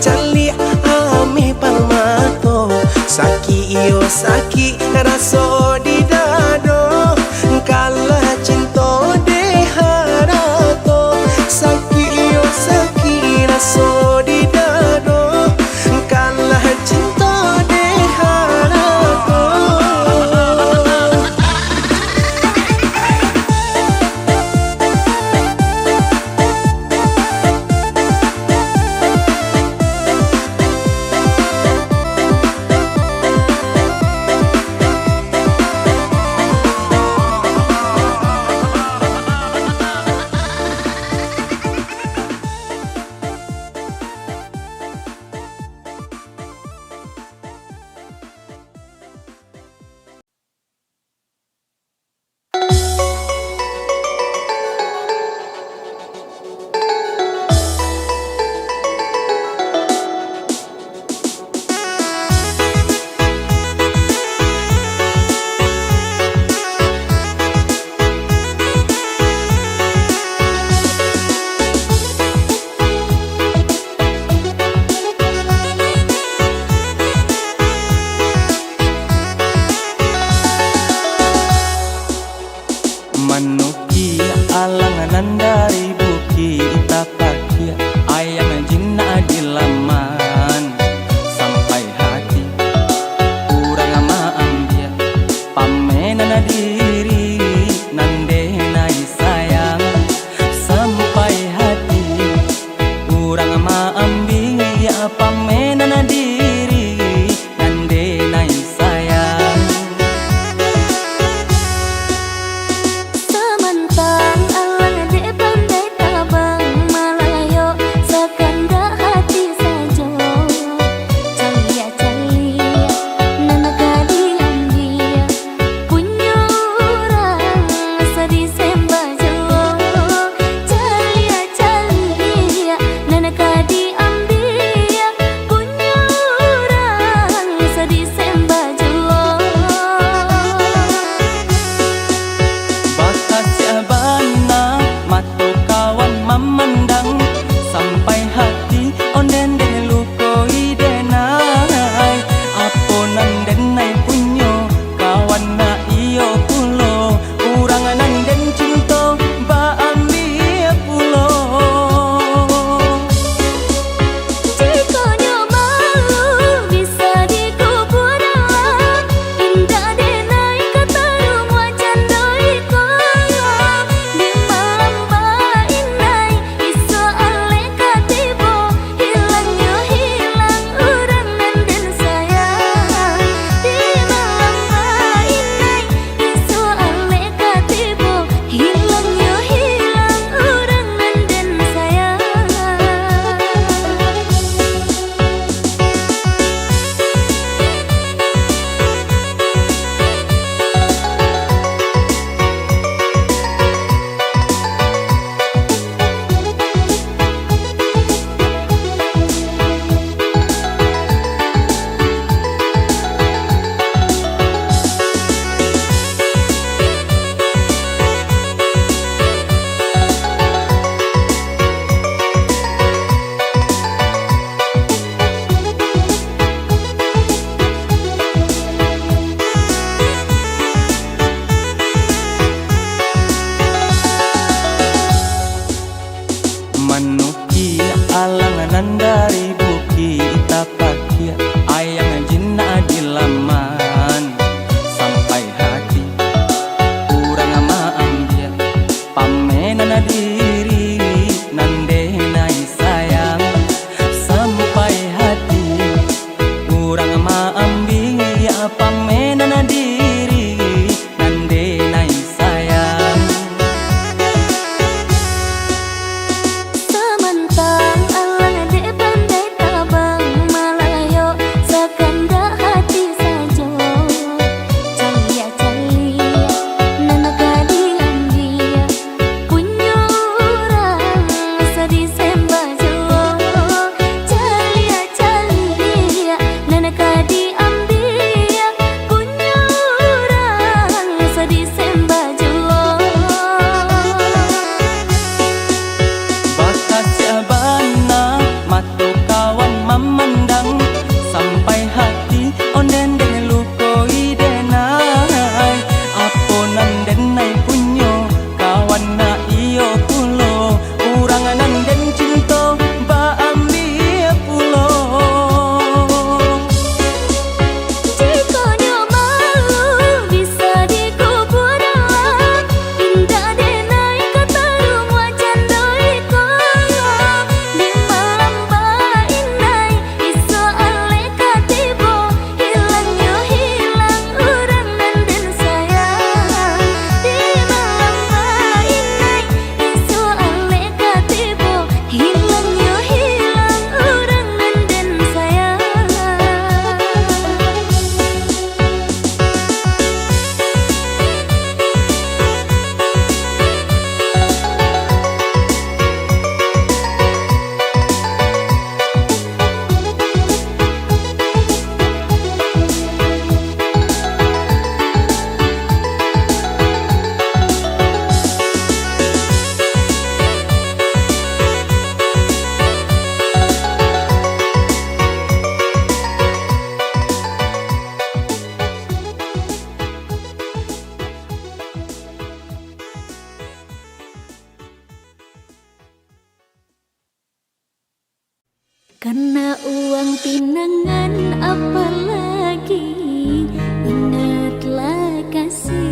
cali ame palmato saki iyo saki raso di dado kalah cinta de harato saki iyo saki raso di dado kalah cinta de harato. Manuki alanganan dari buki itapakia ayam jinna di laman sampai hati kurang ama ambia pamenana diri nande nai sayang sampai hati kurang ama ambia pamenana diri nande nai sayang. Manuki alanganan dari buki itapakia ayam jinna di laman sampai hati kurang ama ambia pamenana diri nande nai sayang sampai hati kurang ama ambia pamenana diri nande nai sayang. Samantang alang de pandai Karena uang pinangan apalagi, ingatlah kasih.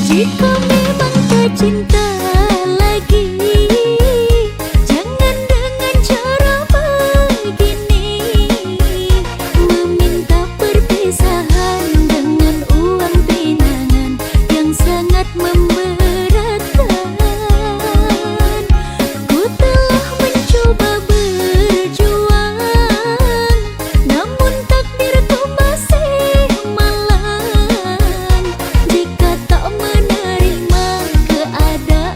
Jika memang tak cinta lagi, jangan dengan cara begini, meminta perpisahan dengan uang pinangan yang sangat memberatkan. Ku telah mencoba berjuang, namun takdirku masih malang. Jika tak menerima keadaan,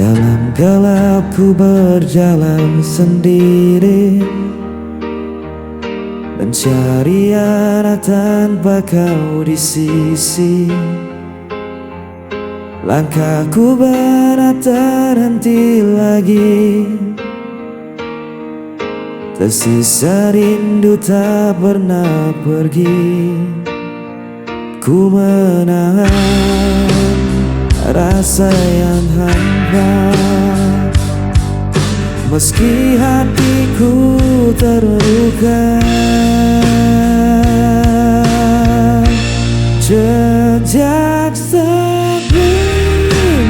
Dalam gelap ku berjalan sendiri, mencari arah tanpa kau di sisi. Langkahku berat terhenti lagi, tersisa rindu tak pernah pergi. Ku menahan rasa yang hampa, meski hatiku terluka. Jejak sepi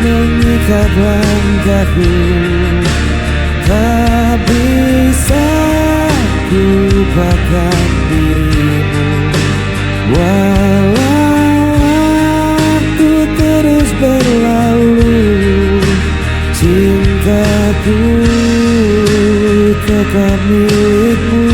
mengikat langkahku, tak bisa ku lupakan dirimu. Walau waktu terus berlalu, cintaku tetap milikmu.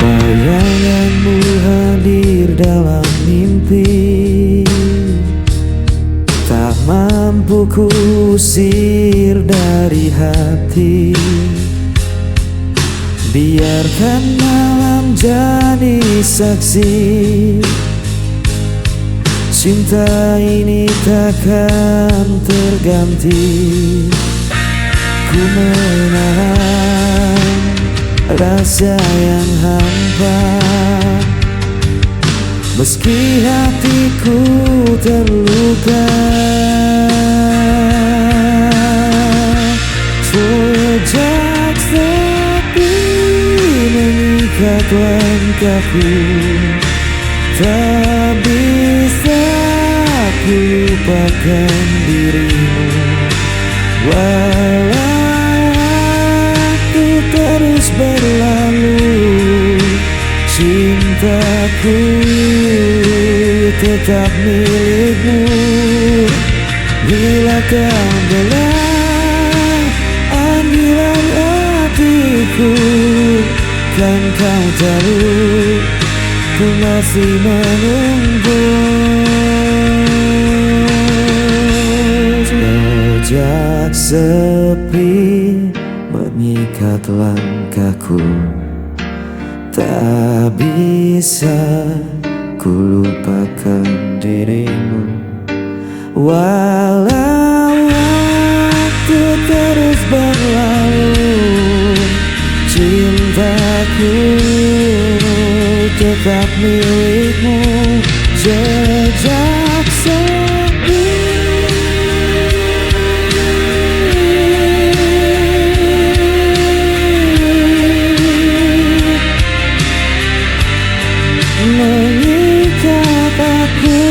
Bayanganmu hadir dalam mimpi, tak mampu ku usir dari hati. Biarkan malam jadi saksi, cinta ini takkan terganti. Ku menahan rasa yang hampa, meski hatiku terluka. Jejak sepi mengikat langkahku, tak bisa ku lupakan dirimu. Walau waktu terus berlalu, cintaku tetap milikmu. Bila kau dengar panggilan hatiku, kan kau tahu ku masih menunggu. Jejak sepi mengikat langkahku, tak bisa ku lupakan dirimu. Walau waktu terus berlalu, cintaku tetap milikmu. Jejak sepi mengikat aku.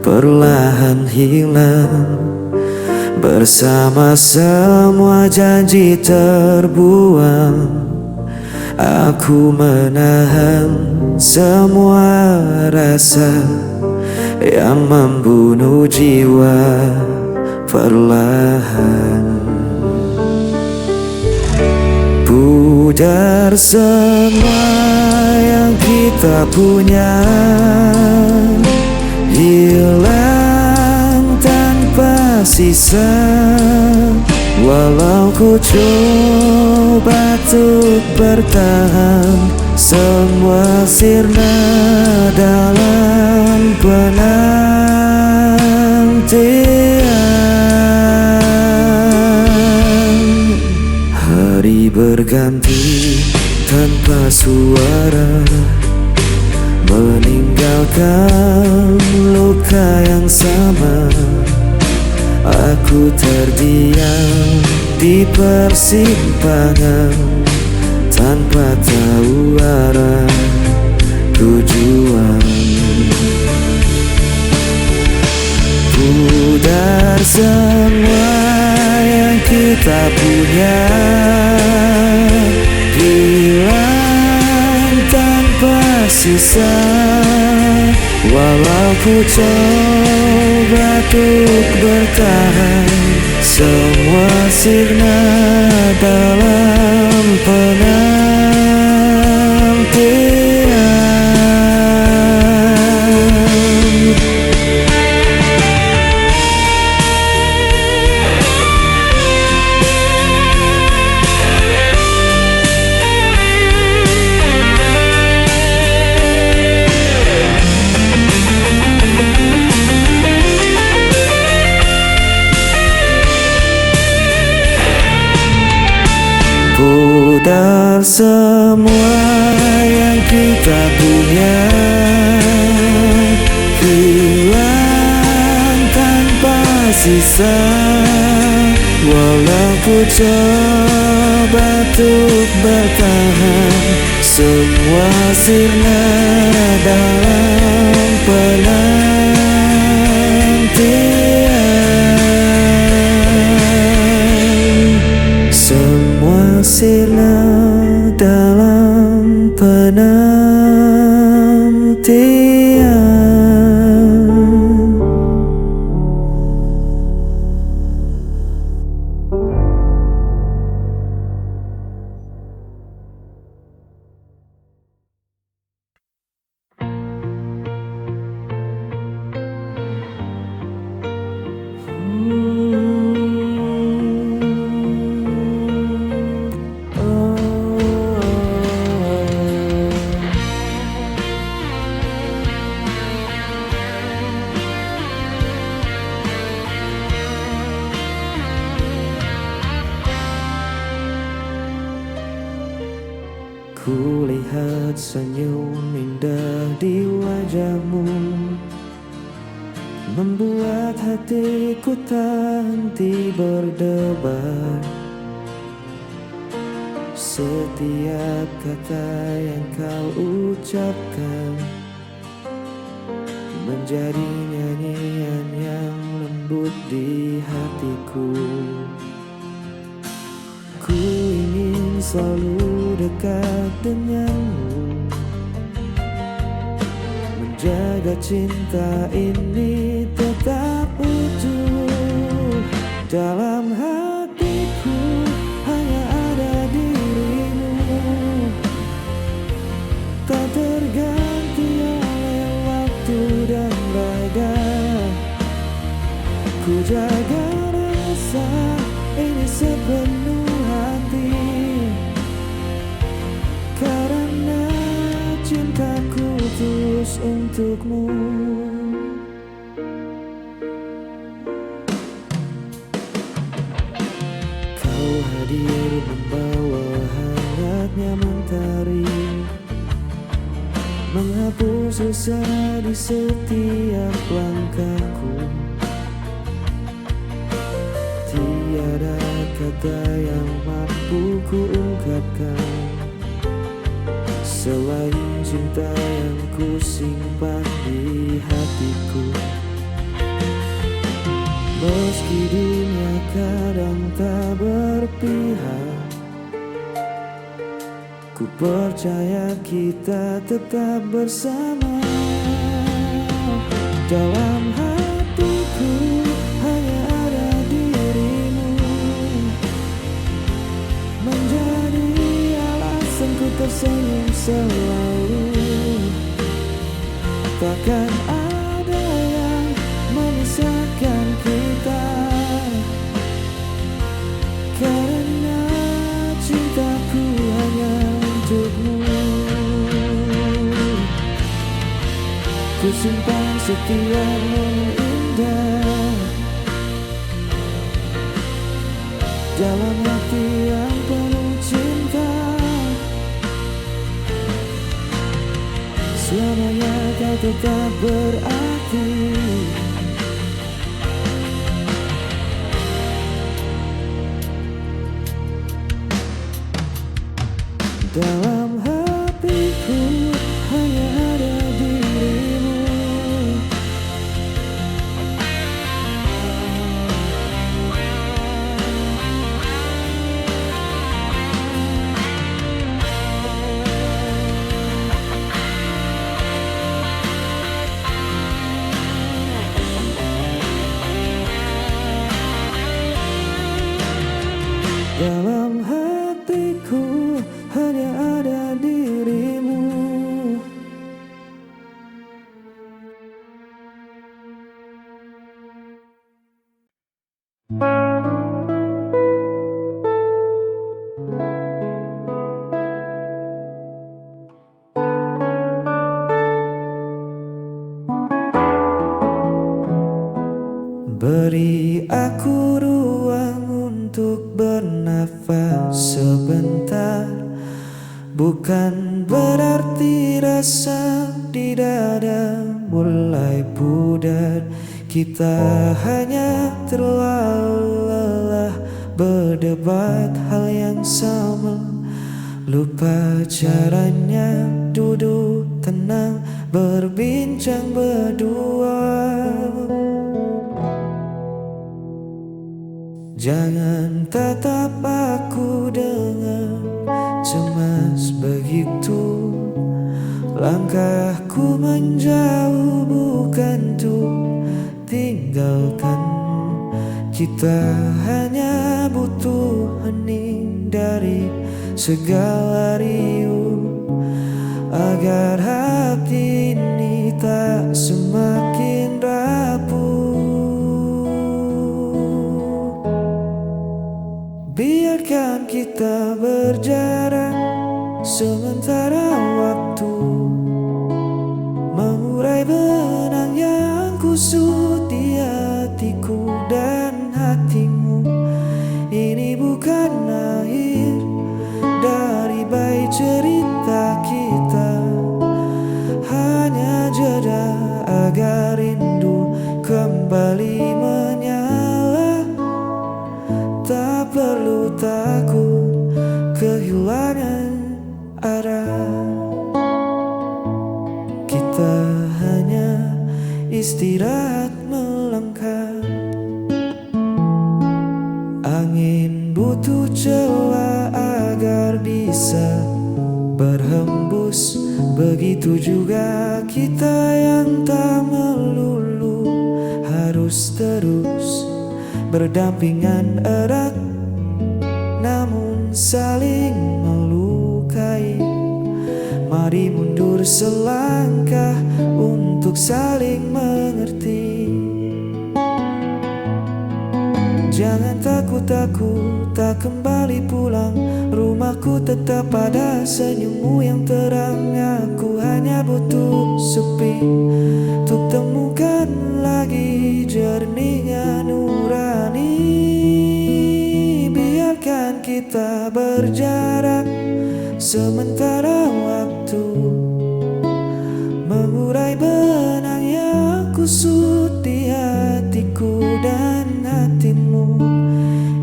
Perlahan hilang bersama semua janji terbuang. Aku menahan semua rasa yang membunuh jiwa perlahan. Pudar semua yang kita punya, hilang tanpa sisa. Walau ku coba untuk bertahan, semua sirna dalam penantian. Hari berganti tanpa suara, meninggalkan luka yang sama. Aku terdiam di persimpangan tanpa tahu arah tujuan. Pudar semua yang kita punya, hilang tanpa sisa. Walau ku coba untuk bertahan, semua sirna dalam penantian. Pudar semua yang kita punya, hilang tanpa sisa. Walau ku coba untuk bertahan, semua sirna dalam penantian. Semua sirna dalam penantian. Ku lihat senyum indah di wajahmu, membuat hatiku tak henti berdebar. Setiap kata yang kau ucapkan menjadi nyanyian yang lembut di hatiku. Ku ingin selalu dekat denganmu, menjaga cinta ini tetap utuh. Dalam hatiku hanya ada dirimu, tak terganti oleh waktu dan raga. Ku jaga rasa ini sepenuh hati, karena cintaku tulus untukmu. Kau hadir membawa hangatnya mentari, menghapus susah di setiap langkahku. Tiada kata yang mampu ku ungkapkan selain cinta yang ku simpan di hatiku. Meski dunia kadang tak berpihak, ku percaya kita tetap bersama. Dalam hatiku hanya ada dirimu, menjadi alasan ku tersenyum selalu. Takkan ada yang memisahkan kita, karena cintaku hanya untukmu. Ku simpan setiap momen indah dalam hati yang penuh cinta. Selamanya kau tetap berarti. Dalam hatiku hanya ada dirimu. Beri aku ruang untuk bernafas sebentar. Bukan berarti rasa di dada mulai pudar. Kita hanya terlalu lelah berdebat hal yang sama. Lupa caranya duduk tenang berbincang berdua. Jangan tatap aku dengan cemas begitu. Langkahku menjauh bukan untuk tinggalkan. Kita hanya butuh hening dari segala riuh, agar hati ini tak semakin rapuh. Biarkan kita berjarak sementara waktu, mengurai benang yang kusut di hatiku dan hatimu. Ini bukan akhir dari baik cerita kita, hanya jeda agar rindu kembali menyala. Tak perlu takut kehilangan arah. Kita hanya istirahat melangkah. Angin butuh celah agar bisa berhembus. Begitu juga kita yang tak melulu harus terus berdampingan erat, namun saling melukai. Mari mundur selangkah untuk saling mengerti. Jangan takut aku tak kembali pulang. Rumahku tetap pada senyummu yang terang. Aku hanya butuh sepi untuk temukan lagi jernihnya nurani. Biarkan kita berjarak sementara waktu, mengurai benang yang kusut di hatiku dan hatimu.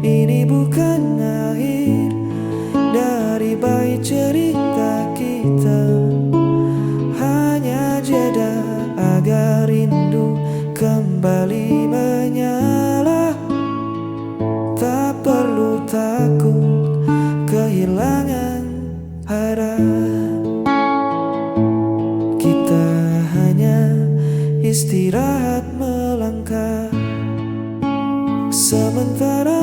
Ini bukan akhir dari baik cerita kita, hanya jeda agar rindu kembali menyala. Tak perlu takut kehilangan arah. Kita hanya istirahat melangkah sementara